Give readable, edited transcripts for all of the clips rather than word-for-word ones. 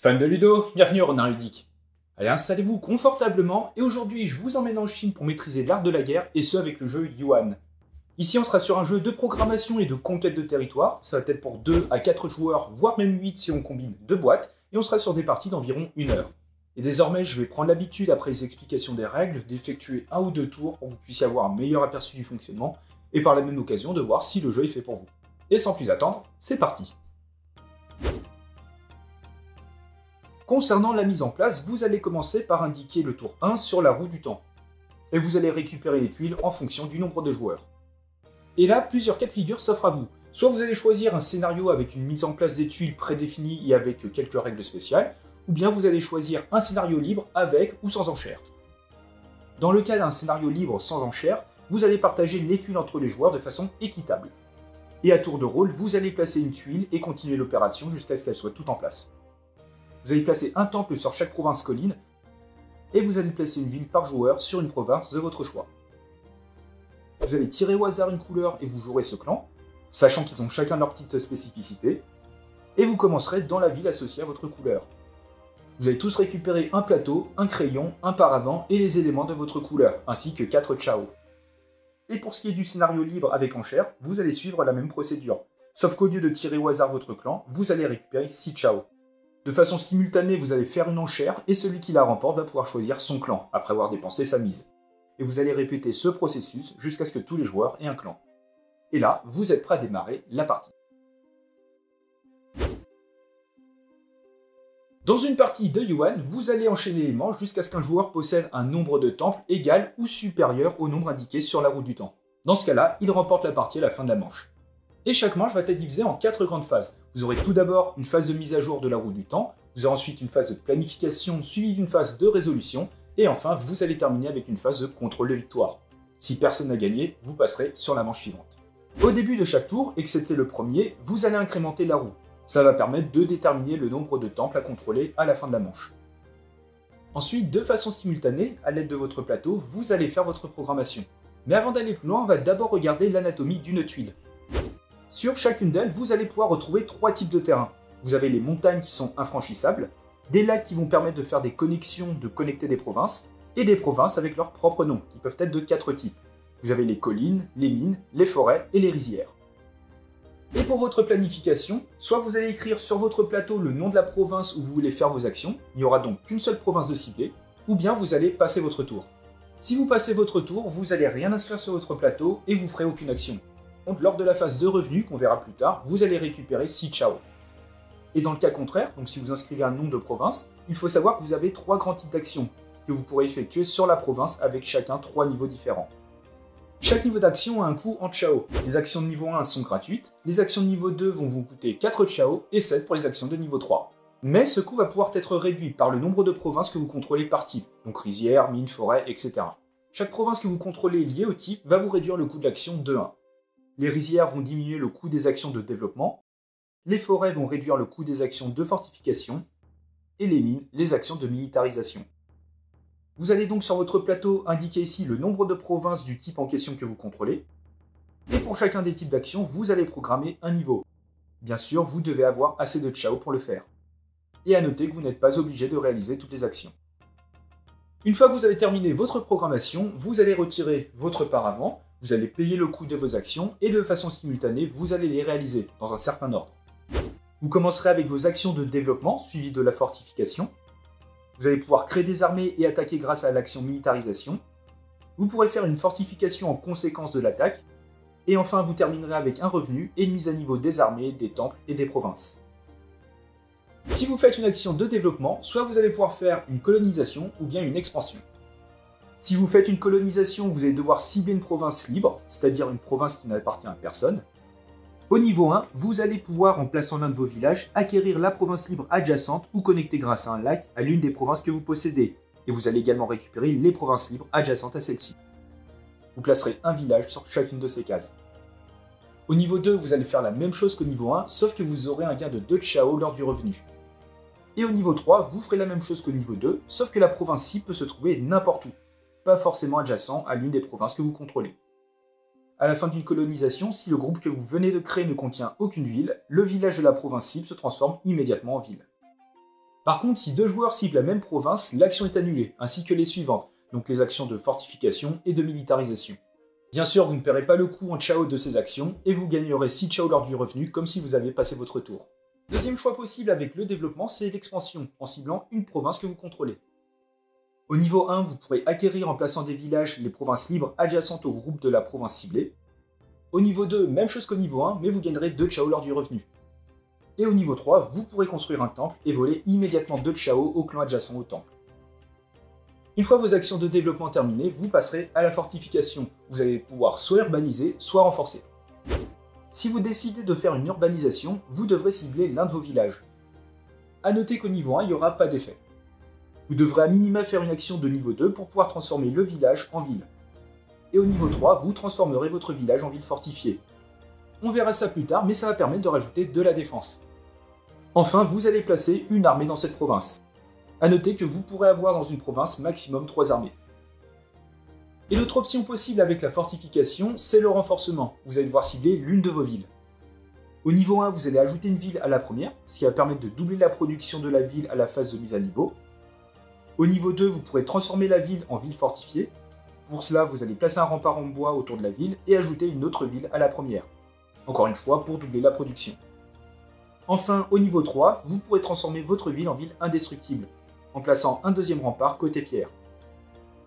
Fans de Ludo, bienvenue au Renard Ludique. Allez, installez-vous confortablement et aujourd'hui je vous emmène en Chine pour maîtriser l'art de la guerre et ce avec le jeu Yuan. Ici on sera sur un jeu de programmation et de conquête de territoire, ça va être pour 2 à 4 joueurs, voire même 8 si on combine 2 boîtes, et on sera sur des parties d'environ 1 heure. Et désormais je vais prendre l'habitude après les explications des règles d'effectuer 1 ou 2 tours pour que vous puissiez avoir un meilleur aperçu du fonctionnement et par la même occasion de voir si le jeu est fait pour vous. Et sans plus attendre, c'est parti. Concernant la mise en place, vous allez commencer par indiquer le tour 1 sur la roue du temps. Et vous allez récupérer les tuiles en fonction du nombre de joueurs. Et là, plusieurs cas de figure s'offrent à vous. Soit vous allez choisir un scénario avec une mise en place des tuiles prédéfinie et avec quelques règles spéciales, ou bien vous allez choisir un scénario libre avec ou sans enchères. Dans le cas d'un scénario libre sans enchères, vous allez partager les tuiles entre les joueurs de façon équitable. Et à tour de rôle, vous allez placer une tuile et continuer l'opération jusqu'à ce qu'elle soit toute en place. Vous allez placer un temple sur chaque province colline, et vous allez placer une ville par joueur sur une province de votre choix. Vous allez tirer au hasard une couleur et vous jouerez ce clan, sachant qu'ils ont chacun leur petite spécificité, et vous commencerez dans la ville associée à votre couleur. Vous allez tous récupérer un plateau, un crayon, un paravent et les éléments de votre couleur, ainsi que 4 Chao. Et pour ce qui est du scénario libre avec enchères, vous allez suivre la même procédure, sauf qu'au lieu de tirer au hasard votre clan, vous allez récupérer 6 Chao. De façon simultanée, vous allez faire une enchère et celui qui la remporte va pouvoir choisir son clan, après avoir dépensé sa mise. Et vous allez répéter ce processus jusqu'à ce que tous les joueurs aient un clan. Et là, vous êtes prêt à démarrer la partie. Dans une partie de Yuan, vous allez enchaîner les manches jusqu'à ce qu'un joueur possède un nombre de temples égal ou supérieur au nombre indiqué sur la roue du temps. Dans ce cas-là, il remporte la partie à la fin de la manche. Et chaque manche va être divisée en 4 grandes phases. Vous aurez tout d'abord une phase de mise à jour de la roue du temps, vous aurez ensuite une phase de planification suivie d'une phase de résolution, et enfin vous allez terminer avec une phase de contrôle de victoire. Si personne n'a gagné, vous passerez sur la manche suivante. Au début de chaque tour, excepté le premier, vous allez incrémenter la roue. Ça va permettre de déterminer le nombre de temples à contrôler à la fin de la manche. Ensuite, de façon simultanée, à l'aide de votre plateau, vous allez faire votre programmation. Mais avant d'aller plus loin, on va d'abord regarder l'anatomie d'une tuile. Sur chacune d'elles, vous allez pouvoir retrouver 3 types de terrains. Vous avez les montagnes qui sont infranchissables, des lacs qui vont permettre de faire des connexions, de connecter des provinces, et des provinces avec leurs propres noms, qui peuvent être de 4 types. Vous avez les collines, les mines, les forêts et les rizières. Et pour votre planification, soit vous allez écrire sur votre plateau le nom de la province où vous voulez faire vos actions, il n'y aura donc qu'une seule province de ciblée, ou bien vous allez passer votre tour. Si vous passez votre tour, vous n'allez rien inscrire sur votre plateau et vous ferez aucune action. Donc, lors de la phase de revenu, qu'on verra plus tard, vous allez récupérer 6 Chao. Et dans le cas contraire, donc si vous inscrivez un nom de province, il faut savoir que vous avez 3 grands types d'actions que vous pourrez effectuer sur la province avec chacun 3 niveaux différents. Chaque niveau d'action a un coût en Chao. Les actions de niveau 1 sont gratuites, les actions de niveau 2 vont vous coûter 4 Chao et 7 pour les actions de niveau 3. Mais ce coût va pouvoir être réduit par le nombre de provinces que vous contrôlez par type, donc rizière, mine, forêt, etc. Chaque province que vous contrôlez liée au type va vous réduire le coût de l'action de 1. Les rizières vont diminuer le coût des actions de développement, les forêts vont réduire le coût des actions de fortification, et les mines, les actions de militarisation. Vous allez donc sur votre plateau indiquer ici le nombre de provinces du type en question que vous contrôlez, et pour chacun des types d'actions, vous allez programmer un niveau. Bien sûr, vous devez avoir assez de Chao pour le faire. Et à noter que vous n'êtes pas obligé de réaliser toutes les actions. Une fois que vous avez terminé votre programmation, vous allez retirer votre paravent, vous allez payer le coût de vos actions et de façon simultanée, vous allez les réaliser dans un certain ordre. Vous commencerez avec vos actions de développement suivies de la fortification. Vous allez pouvoir créer des armées et attaquer grâce à l'action militarisation. Vous pourrez faire une fortification en conséquence de l'attaque. Et enfin, vous terminerez avec un revenu et une mise à niveau des armées, des temples et des provinces. Si vous faites une action de développement, soit vous allez pouvoir faire une colonisation ou bien une expansion. Si vous faites une colonisation, vous allez devoir cibler une province libre, c'est-à-dire une province qui n'appartient à personne. Au niveau 1, vous allez pouvoir, en plaçant l'un de vos villages, acquérir la province libre adjacente ou connecter grâce à un lac à l'une des provinces que vous possédez. Et vous allez également récupérer les provinces libres adjacentes à celle-ci. Vous placerez un village sur chacune de ces cases. Au niveau 2, vous allez faire la même chose qu'au niveau 1, sauf que vous aurez un gain de 2 Chao lors du revenu. Et au niveau 3, vous ferez la même chose qu'au niveau 2, sauf que la province-ci peut se trouver n'importe où, pas forcément adjacent à l'une des provinces que vous contrôlez. À la fin d'une colonisation, si le groupe que vous venez de créer ne contient aucune ville, le village de la province cible se transforme immédiatement en ville. Par contre, si deux joueurs ciblent la même province, l'action est annulée, ainsi que les suivantes, donc les actions de fortification et de militarisation. Bien sûr, vous ne paierez pas le coût en Chao de ces actions, et vous gagnerez 6 Chao lors du revenu, comme si vous avez passé votre tour. Deuxième choix possible avec le développement, c'est l'expansion, en ciblant une province que vous contrôlez. Au niveau 1, vous pourrez acquérir en plaçant des villages les provinces libres adjacentes au groupe de la province ciblée. Au niveau 2, même chose qu'au niveau 1, mais vous gagnerez 2 Chao lors du revenu. Et au niveau 3, vous pourrez construire un temple et voler immédiatement 2 Chao au clan adjacent au temple. Une fois vos actions de développement terminées, vous passerez à la fortification. Vous allez pouvoir soit urbaniser, soit renforcer. Si vous décidez de faire une urbanisation, vous devrez cibler l'un de vos villages. A noter qu'au niveau 1, il n'y aura pas d'effet. Vous devrez à minima faire une action de niveau 2 pour pouvoir transformer le village en ville. Et au niveau 3, vous transformerez votre village en ville fortifiée. On verra ça plus tard, mais ça va permettre de rajouter de la défense. Enfin, vous allez placer une armée dans cette province. A noter que vous pourrez avoir dans une province maximum 3 armées. Et l'autre option possible avec la fortification, c'est le renforcement. Vous allez devoir cibler l'une de vos villes. Au niveau 1, vous allez ajouter une ville à la première, ce qui va permettre de doubler la production de la ville à la phase de mise à niveau. Au niveau 2, vous pourrez transformer la ville en ville fortifiée. Pour cela, vous allez placer un rempart en bois autour de la ville et ajouter une autre ville à la première. Encore une fois, pour doubler la production. Enfin, au niveau 3, vous pourrez transformer votre ville en ville indestructible, en plaçant un deuxième rempart côté pierre.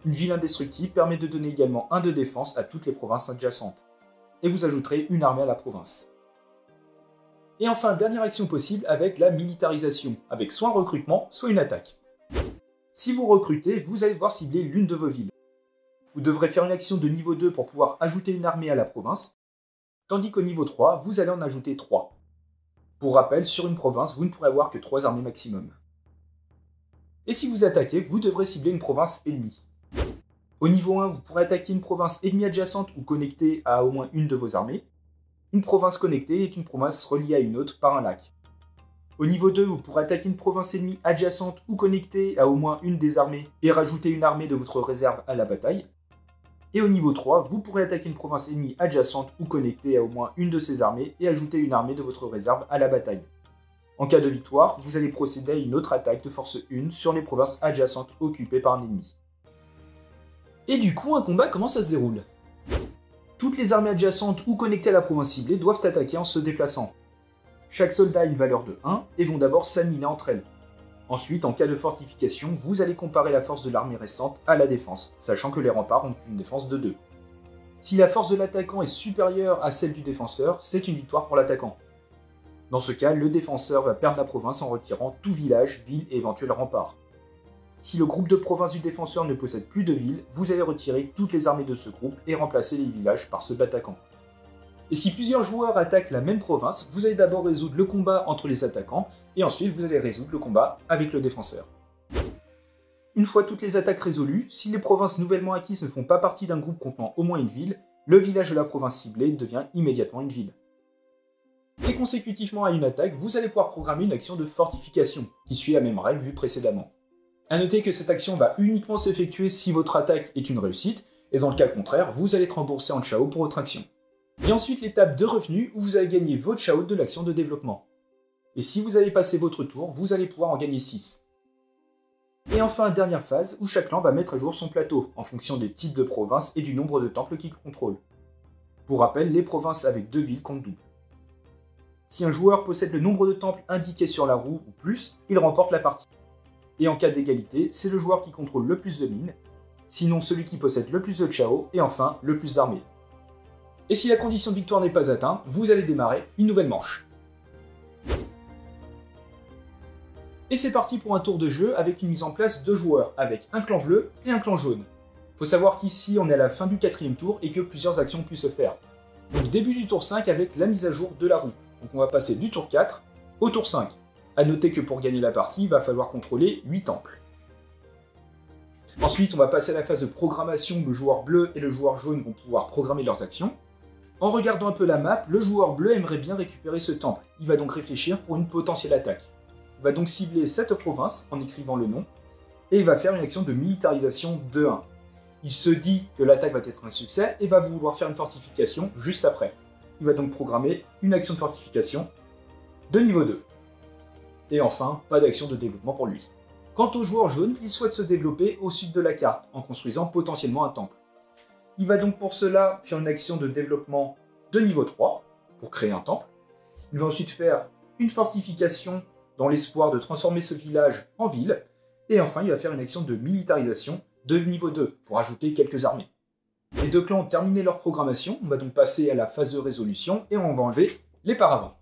Une ville indestructible permet de donner également 1 de défense à toutes les provinces adjacentes. Et vous ajouterez une armée à la province. Et enfin, dernière action possible avec la militarisation, avec soit un recrutement, soit une attaque. Si vous recrutez, vous allez devoir cibler l'une de vos villes. Vous devrez faire une action de niveau 2 pour pouvoir ajouter une armée à la province, tandis qu'au niveau 3, vous allez en ajouter 3. Pour rappel, sur une province, vous ne pourrez avoir que 3 armées maximum. Et si vous attaquez, vous devrez cibler une province ennemie. Au niveau 1, vous pourrez attaquer une province ennemie adjacente ou connectée à au moins une de vos armées. Une province connectée est une province reliée à une autre par un lac. Au niveau 2, vous pourrez attaquer une province ennemie adjacente ou connectée à au moins une des armées et rajouter une armée de votre réserve à la bataille. Et au niveau 3, vous pourrez attaquer une province ennemie adjacente ou connectée à au moins une de ces armées et ajouter une armée de votre réserve à la bataille. En cas de victoire, vous allez procéder à une autre attaque de force 1 sur les provinces adjacentes occupées par un ennemi. Et du coup, un combat, comment ça se déroule? Toutes les armées adjacentes ou connectées à la province ciblée doivent attaquer en se déplaçant. Chaque soldat a une valeur de 1 et vont d'abord s'annihiler entre elles. Ensuite, en cas de fortification, vous allez comparer la force de l'armée restante à la défense, sachant que les remparts ont une défense de 2. Si la force de l'attaquant est supérieure à celle du défenseur, c'est une victoire pour l'attaquant. Dans ce cas, le défenseur va perdre la province en retirant tout village, ville et éventuel rempart. Si le groupe de provinces du défenseur ne possède plus de villes, vous allez retirer toutes les armées de ce groupe et remplacer les villages par ceux de l'attaquant. Et si plusieurs joueurs attaquent la même province, vous allez d'abord résoudre le combat entre les attaquants, et ensuite vous allez résoudre le combat avec le défenseur. Une fois toutes les attaques résolues, si les provinces nouvellement acquises ne font pas partie d'un groupe contenant au moins une ville, le village de la province ciblée devient immédiatement une ville. Et consécutivement à une attaque, vous allez pouvoir programmer une action de fortification, qui suit la même règle vue précédemment. A noter que cette action va uniquement s'effectuer si votre attaque est une réussite, et dans le cas contraire, vous allez être remboursé en Chao pour votre action. Et ensuite l'étape de revenu où vous allez gagner votre Chao de l'action de développement. Et si vous avez passé votre tour, vous allez pouvoir en gagner 6. Et enfin, dernière phase où chaque clan va mettre à jour son plateau, en fonction des types de provinces et du nombre de temples qu'il contrôle. Pour rappel, les provinces avec 2 villes comptent double. Si un joueur possède le nombre de temples indiqués sur la roue ou plus, il remporte la partie. Et en cas d'égalité, c'est le joueur qui contrôle le plus de mines, sinon celui qui possède le plus de Chao, et enfin le plus d'armées. Et si la condition de victoire n'est pas atteinte, vous allez démarrer une nouvelle manche. Et c'est parti pour un tour de jeu avec une mise en place de joueurs, avec un clan bleu et un clan jaune. Faut savoir qu'ici on est à la fin du 4e tour et que plusieurs actions puissent se faire. Donc début du tour 5 avec la mise à jour de la roue. Donc on va passer du tour 4 au tour 5. A noter que pour gagner la partie, il va falloir contrôler 8 temples. Ensuite, on va passer à la phase de programmation où le joueur bleu et le joueur jaune vont pouvoir programmer leurs actions. En regardant un peu la map, le joueur bleu aimerait bien récupérer ce temple. Il va donc réfléchir pour une potentielle attaque. Il va donc cibler cette province en écrivant le nom, et il va faire une action de militarisation de 1. Il se dit que l'attaque va être un succès et va vouloir faire une fortification juste après. Il va donc programmer une action de fortification de niveau 2. Et enfin, pas d'action de développement pour lui. Quant au joueur jaune, il souhaite se développer au sud de la carte, en construisant potentiellement un temple. Il va donc pour cela faire une action de développement de niveau 3, pour créer un temple. Il va ensuite faire une fortification dans l'espoir de transformer ce village en ville. Et enfin, il va faire une action de militarisation de niveau 2, pour ajouter quelques armées. Les deux clans ont terminé leur programmation, on va donc passer à la phase de résolution et on va enlever les paravents.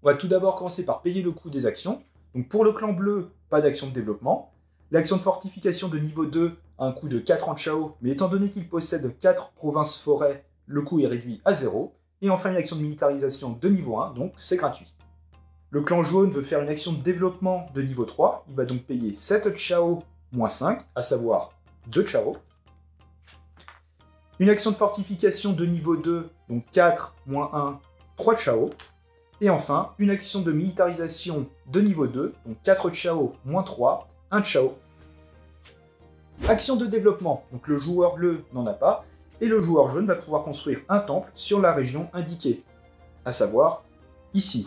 On va tout d'abord commencer par payer le coût des actions. Donc pour le clan bleu, pas d'action de développement. L'action de fortification de niveau 2 a un coût de 4 en Chao, mais étant donné qu'il possède 4 provinces forêts, le coût est réduit à 0. Et enfin une action de militarisation de niveau 1, donc c'est gratuit. Le clan jaune veut faire une action de développement de niveau 3, il va donc payer 7 Chao moins 5, à savoir 2 Chao. Une action de fortification de niveau 2, donc 4 moins 1, 3 Chao. Et enfin, une action de militarisation de niveau 2, donc 4 Chao moins 3, 1 Chao. Action de développement, donc le joueur bleu n'en a pas, et le joueur jaune va pouvoir construire un temple sur la région indiquée, à savoir ici.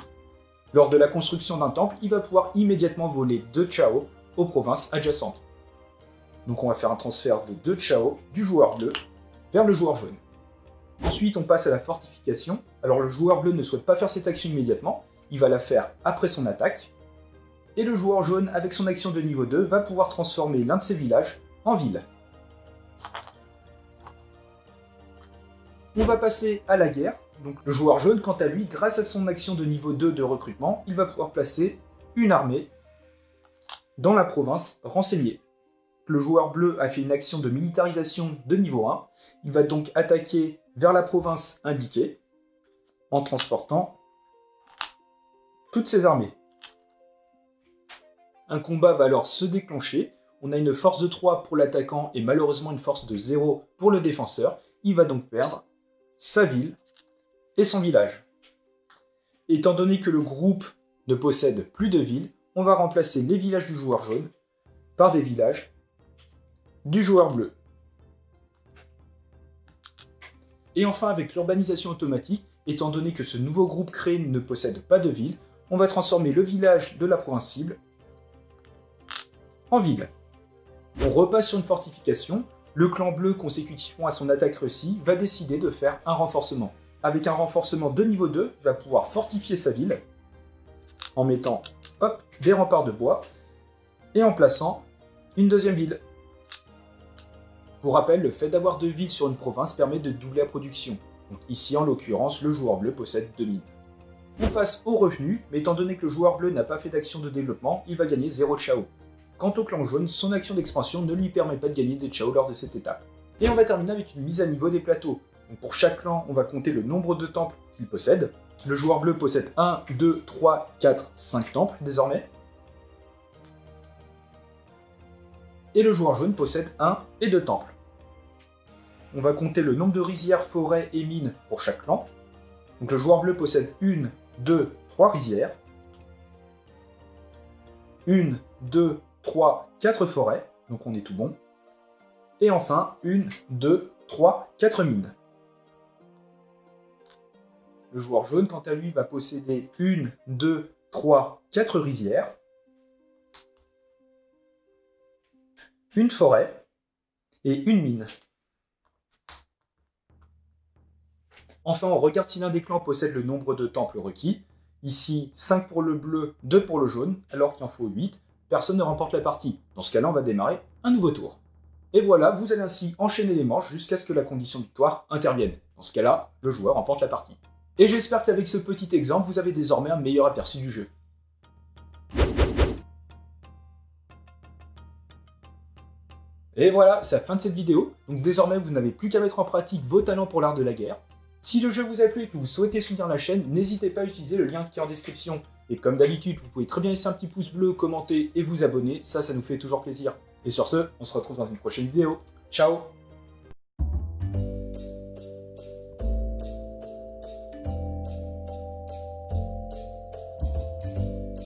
Lors de la construction d'un temple, il va pouvoir immédiatement voler 2 Chao aux provinces adjacentes. Donc on va faire un transfert de 2 Chao du joueur bleu vers le joueur jaune. Ensuite, on passe à la fortification. Alors le joueur bleu ne souhaite pas faire cette action immédiatement, il va la faire après son attaque. Et le joueur jaune, avec son action de niveau 2, va pouvoir transformer l'un de ses villages en ville. On va passer à la guerre. Donc le joueur jaune, quant à lui, grâce à son action de niveau 2 de recrutement, il va pouvoir placer une armée dans la province renseignée. Le joueur bleu a fait une action de militarisation de niveau 1. Il va donc attaquer vers la province indiquée en transportant toutes ses armées. Un combat va alors se déclencher. On a une force de 3 pour l'attaquant et malheureusement une force de 0 pour le défenseur. Il va donc perdre sa ville et son village. Étant donné que le groupe ne possède plus de villes, on va remplacer les villages du joueur jaune par des villages du joueur bleu. Et enfin, avec l'urbanisation automatique, étant donné que ce nouveau groupe créé ne possède pas de ville, on va transformer le village de la province cible en ville. On repasse sur une fortification. Le clan bleu, consécutivement à son attaque réussie, va décider de faire un renforcement. Avec un renforcement de niveau 2, il va pouvoir fortifier sa ville en mettant des remparts de bois et en plaçant une deuxième ville. Pour rappel, le fait d'avoir 2 villes sur une province permet de doubler la production. Donc ici, en l'occurrence, le joueur bleu possède 2 mines. On passe aux revenus, mais étant donné que le joueur bleu n'a pas fait d'action de développement, il va gagner 0 Chao. Quant au clan jaune, son action d'expansion ne lui permet pas de gagner des Chao lors de cette étape. Et on va terminer avec une mise à niveau des plateaux. Donc pour chaque clan, on va compter le nombre de temples qu'il possède. Le joueur bleu possède 1, 2, 3, 4, 5 temples désormais. Et le joueur jaune possède 1 et 2 temples. On va compter le nombre de rizières, forêts et mines pour chaque clan. Donc le joueur bleu possède 1, 2, 3 rizières. 1, 2, 3, 4 forêts. Donc on est tout bon. Et enfin, 1, 2, 3, 4 mines. Le joueur jaune, quant à lui, va posséder 1, 2, 3, 4 rizières. Une forêt et une mine. Enfin, on regarde si l'un des clans possède le nombre de temples requis. Ici, 5 pour le bleu, 2 pour le jaune, alors qu'il en faut 8. Personne ne remporte la partie. Dans ce cas-là, on va démarrer un nouveau tour. Et voilà, vous allez ainsi enchaîner les manches jusqu'à ce que la condition de victoire intervienne. Dans ce cas-là, le joueur remporte la partie. Et j'espère qu'avec ce petit exemple, vous avez désormais un meilleur aperçu du jeu. Et voilà, c'est la fin de cette vidéo. Donc désormais, vous n'avez plus qu'à mettre en pratique vos talents pour l'art de la guerre. Si le jeu vous a plu et que vous souhaitez soutenir la chaîne, n'hésitez pas à utiliser le lien qui est en description. Et comme d'habitude, vous pouvez très bien laisser un petit pouce bleu, commenter et vous abonner, ça nous fait toujours plaisir. Et sur ce, on se retrouve dans une prochaine vidéo. Ciao!